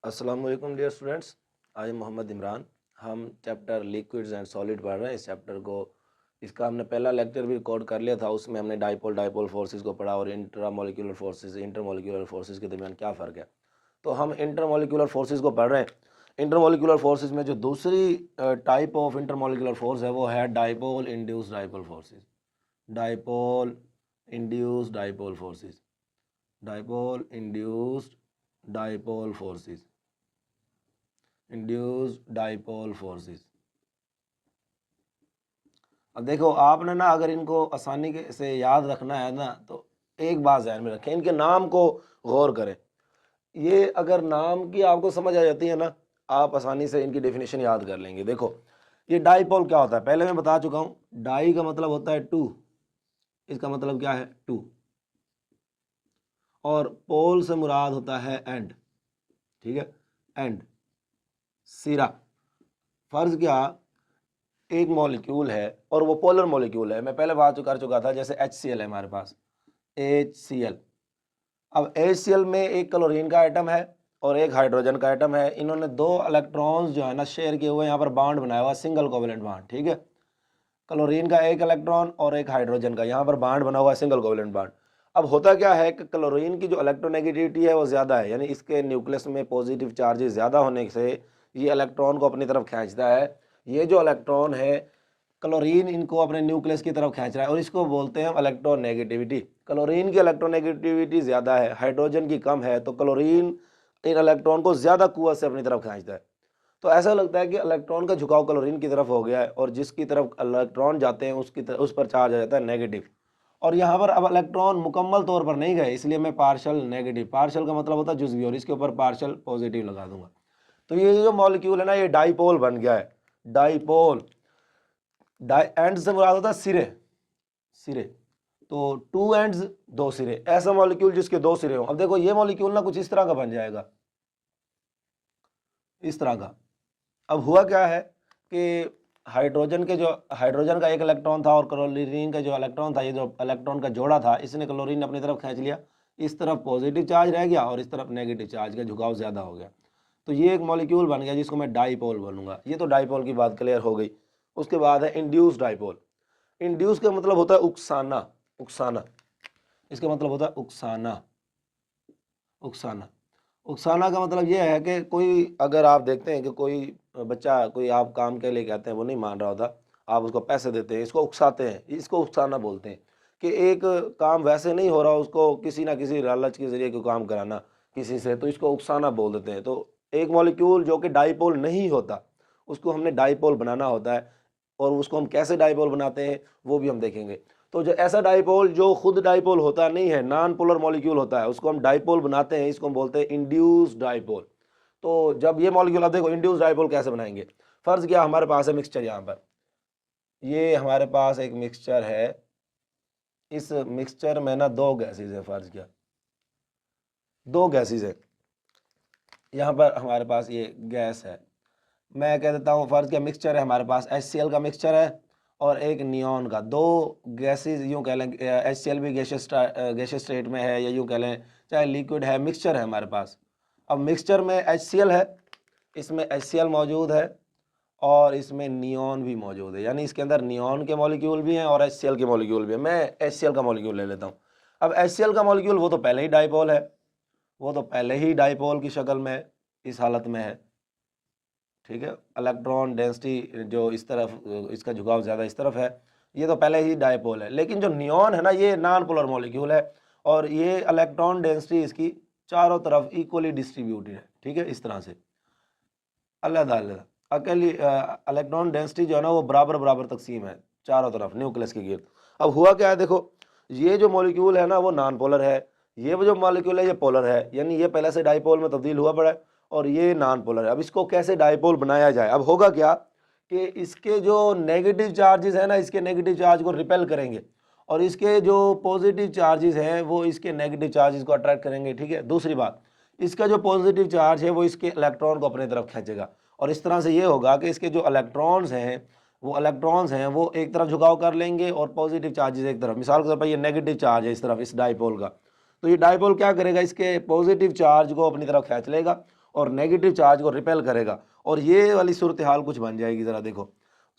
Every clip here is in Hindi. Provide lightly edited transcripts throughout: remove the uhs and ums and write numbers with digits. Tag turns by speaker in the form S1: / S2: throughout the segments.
S1: अस्सलाम वालेकुम dear students. I am Mohammed Imran. हम चैप्टर लिक्विड्स एंड सॉलिड पढ़ रहे हैं। इस चैप्टर को इसका हमने पहला लेक्चर भी रिकॉर्ड कर लिया था। उसमें हमने डाइपोल फोर्सेस को पढ़ा और इंट्रामोलिकुलर फोर्सेस इंटरमोलिकुलर फोर्सेस के दरमियान क्या फ़र्क है। तो हम इंटरमोलिकुलर फोर्सेस को पढ़ रहे हैं। इंटरमोलिकुलर फोर्सेस में जो दूसरी टाइप ऑफ इंटरमोलिकुलर फोर्स है वो है dipole induced dipole forces. Dipole induced dipole forces. Dipole induced dipole forces. Induced dipole forces. अब देखो आपने ना अगर इनको आसानी से याद रखना है ना तो एक बात ध्यान में रखें, इनके नाम को गौर करें। ये अगर नाम की आपको समझ आ जाती है ना, आप आसानी से इनकी डेफिनेशन याद कर लेंगे। देखो ये डाइपोल क्या होता है पहले मैं बता चुका हूँ। डाई का मतलब होता है टू, इसका मतलब क्या है टू, और पोल से मुराद होता है एंड। ठीक है, एंड, सिरा। फर्ज क्या, एक मॉलिक्यूल है और वो पोलर मॉलिक्यूल है। मैं पहले बात कर चुका था, जैसे HCl है हमारे पास, HCl। अब HCl में एक क्लोरीन का आइटम है और एक हाइड्रोजन का आइटम है। इन्होंने दो इलेक्ट्रॉन्स जो है ना शेयर किए हुए, यहाँ पर बॉन्ड बनाया हुआ, सिंगल कोवेलेंट बॉन्ड। ठीक है, क्लोरीन का एक इलेक्ट्रॉन और एक हाइड्रोजन का, यहाँ पर बॉन्ड बना हुआ है, सिंगल कोवेलेंट बॉन्ड। अब होता क्या है कि क्लोरीन की जो इलेक्ट्रोनेगेटिविटी है वो ज़्यादा है, यानी इसके न्यूक्लियस में पॉजिटिव चार्जेस ज़्यादा होने से ये इलेक्ट्रॉन को अपनी तरफ खींचता है। ये जो इलेक्ट्रॉन है क्लोरीन इनको अपने न्यूक्लियस की तरफ खींच रहा है और इसको बोलते हैं इलेक्ट्रोनेगेटिविटी। क्लोरीन की इलेक्ट्रोनेगेटिविटी ज़्यादा है, हाइड्रोजन की कम है, तो क्लोरीन इन इलेक्ट्रॉन को ज़्यादा कुव्वत से अपनी तरफ खींचता है। तो ऐसा लगता है कि इलेक्ट्रॉन का झुकाव क्लोरीन की तरफ हो गया है और जिसकी तरफ इलेक्ट्रॉन जाते हैं उस पर चार्ज आ जाता है नेगेटिव। और यहाँ पर अब इलेक्ट्रॉन मुकम्मल तौर पर नहीं गए, इसलिए मैं पार्शल नेगेटिव, पार्शल का मतलब होता है जुज़वी, और इसके ऊपर पार्शल पॉजिटिव लगा दूंगा। तो ये जो मॉलिक्यूल है ना, ये डाइपोल बन गया है। डाइपोल, डाई एंड से मुराद होता है सिरे, सिरे। तो टू एंड्स, दो सिरे, ऐसा मॉलिक्यूल जिसके दो सिरे हो। अब देखो ये मॉलिक्यूल ना कुछ इस तरह का बन जाएगा, इस तरह का। अब हुआ क्या है कि हाइड्रोजन का एक इलेक्ट्रॉन था और क्लोरीन का जो इलेक्ट्रॉन था, ये जो इलेक्ट्रॉन का जोड़ा था, इसने क्लोरीन अपनी तरफ खींच लिया। इस तरफ पॉजिटिव चार्ज रह गया और इस तरफ नेगेटिव चार्ज का झुकाव ज़्यादा हो गया। तो ये एक मॉलिक्यूल बन गया जिसको मैं डाइपोल बोलूँगा। ये तो डाइपोल की बात क्लियर हो गई। उसके बाद है इंड्यूस डाइपोल। इंड्यूस का मतलब होता है उकसाना, उकसाना। इसका मतलब होता है उकसाना, उकसाना। उकसाना का मतलब ये है कि कोई, अगर आप देखते हैं कि कोई बच्चा कोई आप काम के लिए कहते हैं, वो नहीं मान रहा होता, आप उसको पैसे देते हैं, इसको उकसाते हैं, इसको उकसाना बोलते हैं। कि एक काम वैसे नहीं हो रहा, उसको किसी ना किसी लालच के जरिए कोई काम कराना किसी से, तो इसको उकसाना बोल देते हैं। तो एक मॉलिक्यूल जो कि डाइपोल नहीं होता उसको हमने डाइपोल बनाना होता है, और उसको हम कैसे डाइपोल बनाते हैं वो भी हम देखेंगे। तो जो ऐसा डाइपोल जो खुद डाइपोल होता नहीं है, नॉन पोलर मॉलिक्यूल होता है, उसको हम डाइपोल बनाते हैं, इसको हम बोलते हैं इंड्यूस्ड डाइपोल। तो जब ये मॉलिक्यूल, आप देखो इंड्यूस्ड डाइपोल कैसे बनाएंगे। फर्ज क्या, हमारे पास है मिक्सचर, यहाँ पर ये हमारे पास एक मिक्सचर है। इस मिक्सचर में ना दो गैसेज है। फर्ज क्या, दो गैसेज है। यहाँ पर हमारे पास ये गैस है, मैं कह देता हूँ फर्ज क्या मिक्सचर है हमारे पास, HCl का मिक्सचर है और एक नियॉन का। दो गैसेज यूँ कह लें, HCl भी गैशियस स्टेट में है, या यूँ कह लें चाहे लिक्विड है, मिक्सचर है हमारे पास। अब मिक्सचर में HCl है, इसमें HCl मौजूद है और इसमें नियॉन भी मौजूद है, यानी इसके अंदर नियॉन के मॉलिक्यूल भी हैं और HCl के मॉलिक्यूल भी हैं। मैं HCl का मॉलिक्यूल ले लेता हूँ। अब HCl का मॉलिक्यूल वो तो पहले ही डाइपोल है, वो तो पहले ही डाइपोल की शक्ल में इस हालत में है। ठीक है, इलेक्ट्रॉन डेंसिटी जो इस तरफ, इसका झुकाव ज़्यादा इस तरफ है, ये तो पहले ही डाइपोल है। लेकिन जो नियॉन है ना, ये नॉन पोलर मॉलिक्यूल है और ये इलेक्ट्रॉन डेंसिटी इसकी चारों तरफ इक्वली डिस्ट्रीब्यूटेड है। ठीक है, इस तरह से अलग अलग अकेली इलेक्ट्रॉन डेंसिटी जो है ना वो बराबर बराबर तकसीम है चारों तरफ न्यूक्लियस के गिर्द। अब हुआ क्या है, देखो ये जो मॉलिक्यूल है ना वो नॉन पोलर है, ये जो मॉलिक्यूल है ये पोलर है, यानी ये पहले से डाइपोल में तब्दील हुआ पड़ा है और ये नॉन पोलर है। अब इसको कैसे डाइपोल बनाया जाए। अब होगा क्या कि इसके जो नेगेटिव चार्जेस है ना, इसके नेगेटिव चार्ज को रिपेल करेंगे और इसके जो पॉजिटिव चार्जेस हैं वो इसके नेगेटिव चार्जेस को अट्रैक्ट करेंगे। ठीक है, दूसरी बात, इसका जो पॉजिटिव चार्ज है वो इसके इलेक्ट्रॉन को अपनी तरफ खींचेगा और इस तरह से ये होगा कि इसके जो इलेक्ट्रॉन्स हैं वो एक तरफ झुकाव कर लेंगे और पॉजिटिव चार्जेस एक तरफ। मिसाल के तौर पर ये नेगेटिव चार्ज है इस तरफ, इस डाइपोल का, तो ये डाइपोल क्या करेगा, इसके पॉजिटिव चार्ज को अपनी तरफ खींच लेगा और नेगेटिव चार्ज को रिपेल करेगा। और ये वाली सूरत हाल कुछ बन जाएगी, ज़रा देखो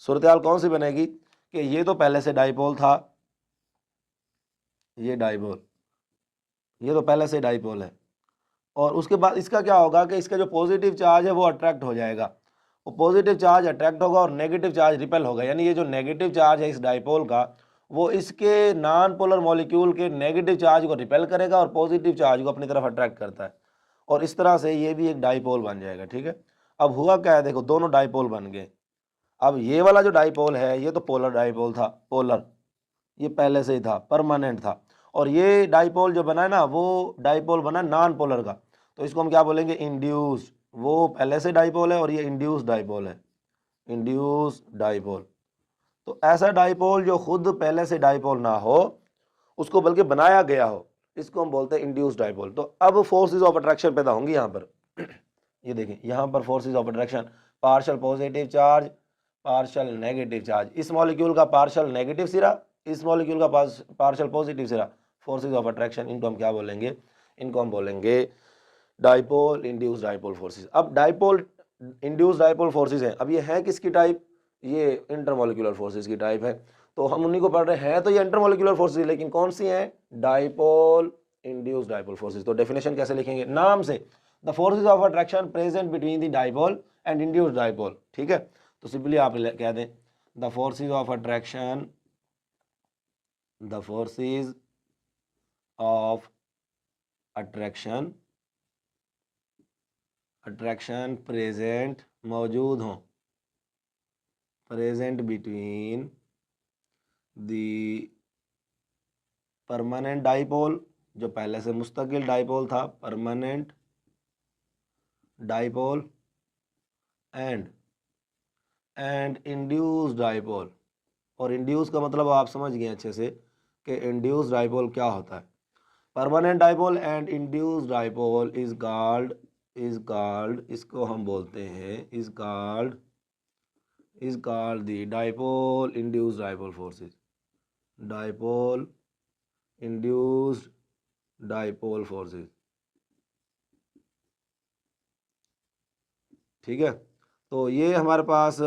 S1: सूरत हाल कौन सी बनेगी कि ये तो पहले से डाइपोल था, ये डाइपोल, ये तो पहले से डाइपोल है, और उसके बाद इसका क्या होगा कि इसका जो पॉजिटिव चार्ज है वो अट्रैक्ट हो जाएगा, वो पॉजिटिव चार्ज अट्रैक्ट होगा और नेगेटिव चार्ज रिपेल होगा। यानी ये जो नेगेटिव चार्ज है इस डाइपोल का, वो इसके नॉन पोलर मॉलिक्यूल के नेगेटिव चार्ज को रिपेल करेगा और पॉजिटिव चार्ज को अपनी तरफ अट्रैक्ट करता है, और इस तरह से ये भी एक डाइपोल बन जाएगा। ठीक है, अब हुआ क्या है, देखो दोनों डाइपोल बन गए। अब ये वाला जो डाइपोल है ये तो पोलर डाइपोल था, पोलर ये पहले से ही था, परमानेंट था, और ये डाइपोल जो बना है ना वो डाइपोल बना नॉन पोलर का, तो इसको हम क्या बोलेंगे, इंड्यूस्ड। वो पहले से डाइपोल है और ये इंड्यूस्ड डाइपोल है, इंड्यूस्ड डाइपोल। तो ऐसा डाइपोल जो खुद पहले से डाइपोल ना हो, उसको बल्कि बनाया गया हो, इसको हम बोलते हैं इंड्यूस्ड डाइपोल। तो अब फोर्सेज ऑफ अट्रैक्शन पैदा होंगी यहाँ पर। ये देखें यहाँ पर forces of attraction, partial positive charge, partial negative charge, इस मॉलिक्यूल का पार्शियल नेगेटिव सिरा, इस मॉलिक्यूल का पार्शियल पॉजिटिव सिरा, फोर्सेज ऑफ अट्रैक्शन, इनको हम क्या बोलेंगे, इनको हम बोलेंगे डाइपोल इंड्यूस्ड डाइपोल फोर्सेज। अब डाइपोल इंड्यूस्ड डाइपोल फोर्सेज हैं, अब ये है किसकी टाइप, ये इंटरमॉलिक्यूलर फोर्सेज की टाइप है। तो हम उन्हीं को पढ़ रहे हैं, तो ये इंटरमॉलिक्यूलर फोर्सेज, लेकिन कौन सी हैं, डाइपोल इंड्यूस्ड डाइपोल फोर्सेज। तो डेफिनेशन कैसे लिखेंगे, नाम से, the forces of attraction present between the dipole and induced dipole. ठीक है, तो सिंपली आप कह दें the forces of attraction, the forces of attraction, attraction present, मौजूद हों, present between the permanent dipole, जो पहले से मुस्तकिल डाइपोल था, permanent dipole, and induced dipole. और इंड्यूस का मतलब आप समझ गए अच्छे से कि इंड्यूस्ड डाइपोल क्या होता है। Permanent dipole and induced dipole is called, इसको हम बोलते हैं, is called the dipole induced dipole forces, dipole induced dipole forces. ठीक है, तो ये हमारे पास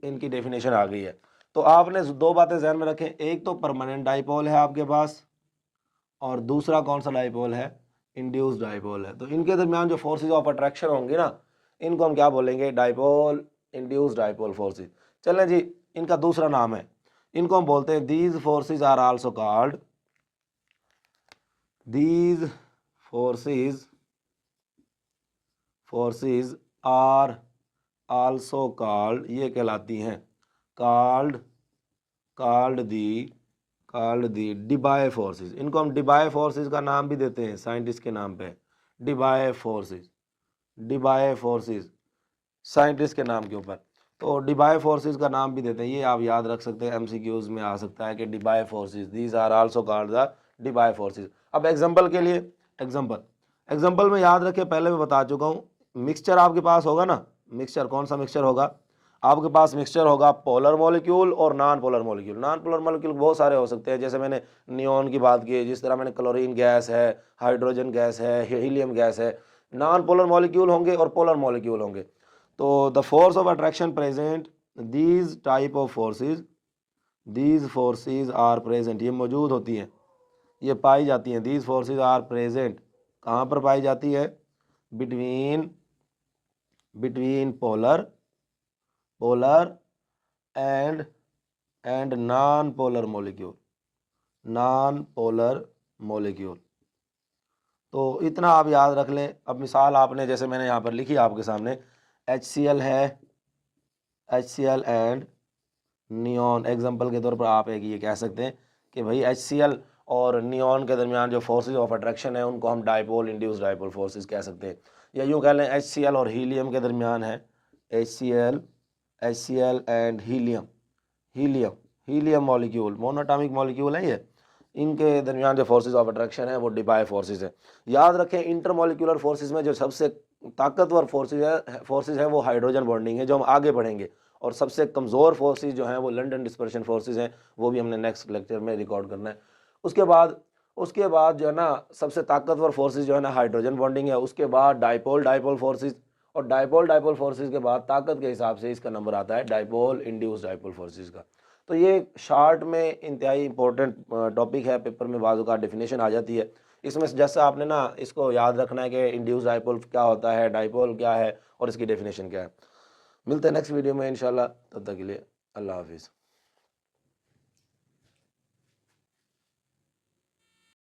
S1: इनकी डेफिनेशन आ गई है। तो आपने दो बातें ध्यान में रखें, एक तो परमानेंट डाइपोल है आपके पास, और दूसरा कौन सा डाइपोल है, इंड्यूस्ड डाइपोल है। तो इनके दरमियान जो फोर्सेज ऑफ अट्रैक्शन होंगी ना, इनको हम क्या बोलेंगे, डाइपोल इंड्यूस्ड डाइपोल फोर्सेज। चलें जी, इनका दूसरा नाम है, इनको हम बोलते हैं these forces are also called, these forces are also called, ये कहलाती हैं कॉल्ड दी डिबाय फोर्सेज। इनको हम डिबाय फोर्सेज का नाम भी देते हैं, साइंटिस्ट के नाम पे, डिबाय फोर्सेज साइंटिस्ट के नाम के ऊपर। तो डिबाय फोर्सेज का नाम भी देते हैं, ये आप याद रख सकते हैं, एमसीक्यूज में आ सकता है कि Debye forces, these are also called the Debye forces. अब एग्जांपल के लिए, एग्जांपल में याद रखें, पहले मैं बता चुका हूँ, मिक्सचर आपके पास होगा ना, मिक्सचर कौन सा मिक्सचर होगा आपके पास, मिक्सचर होगा पोलर मॉलिक्यूल और non polar molecule. Non polar molecule बहुत सारे हो सकते हैं, जैसे मैंने नियॉन की बात की, जिस तरह मैंने क्लोरीन गैस है, हाइड्रोजन गैस है, हीलियम गैस है। नॉन पोलर मॉलिक्यूल होंगे और पोलर मॉलिक्यूल होंगे। तो the force of attraction present, these type of forces, these forces are present, ये मौजूद होती हैं, ये पाई जाती हैं। दीज फोर्सेज आर प्रेजेंट, कहाँ पर पाई जाती है, between polar and non polar molecule. तो इतना आप याद रख लें। अब मिसाल आपने, जैसे मैंने यहाँ पर लिखी आपके सामने, HCl है, HCl एंड नियॉन। एग्जांपल के तौर पर आप एक ये कह सकते हैं कि भाई HCl और नियॉन के दरमियान जो फोर्सेज ऑफ अट्रैक्शन है उनको हम डाइपोल इंड्यूस्ड डाइपोल फोर्सेज कह सकते हैं, या यूँ कह लें HCl और हीलियम के दरमियान है, HCl and helium molecule, monoatomic molecule है ये, इनके दरमियान जो फोर्सेज ऑफ अट्रैक्शन है वो डिबाय फोर्सेज है। याद रखें, इंटरमॉलिक्यूलर फोर्सेज में जो सबसे ताकतवर फोर्सेज है वो हाइड्रोजन बॉन्डिंग है, जो हम आगे बढ़ेंगे, और सबसे कमज़ोर फोर्सेज जो हैं वो लंडन डिस्पर्शन फोर्सेज हैं, वो भी हमने नेक्स्ट लेक्चर में रिकॉर्ड करना है। उसके बाद उसके बाद जो है ना सबसे ताकतवर फोर्सेस जो है ना हाइड्रोजन बॉन्डिंग है, उसके बाद डाइपोल डाइपोल फोर्सेस, और डाइपोल डाइपोल फोर्सेस के बाद ताकत के हिसाब से इसका नंबर आता है डाइपोल इंड्यूस डाइपोल फोर्सेस का। तो ये शॉर्ट में इंतहाई इंपॉर्टेंट टॉपिक है, पेपर में बाजू का डेफिनेशन आ जाती है। इसमें से जैसे आपने ना इसको याद रखना है कि इंड्यूस डाइपोल क्या होता है, डाइपोल क्या है और इसकी डेफिनेशन क्या है। मिलते हैं नेक्स्ट वीडियो में इंशाल्लाह, तब तक के लिए अल्लाह हाफिज़।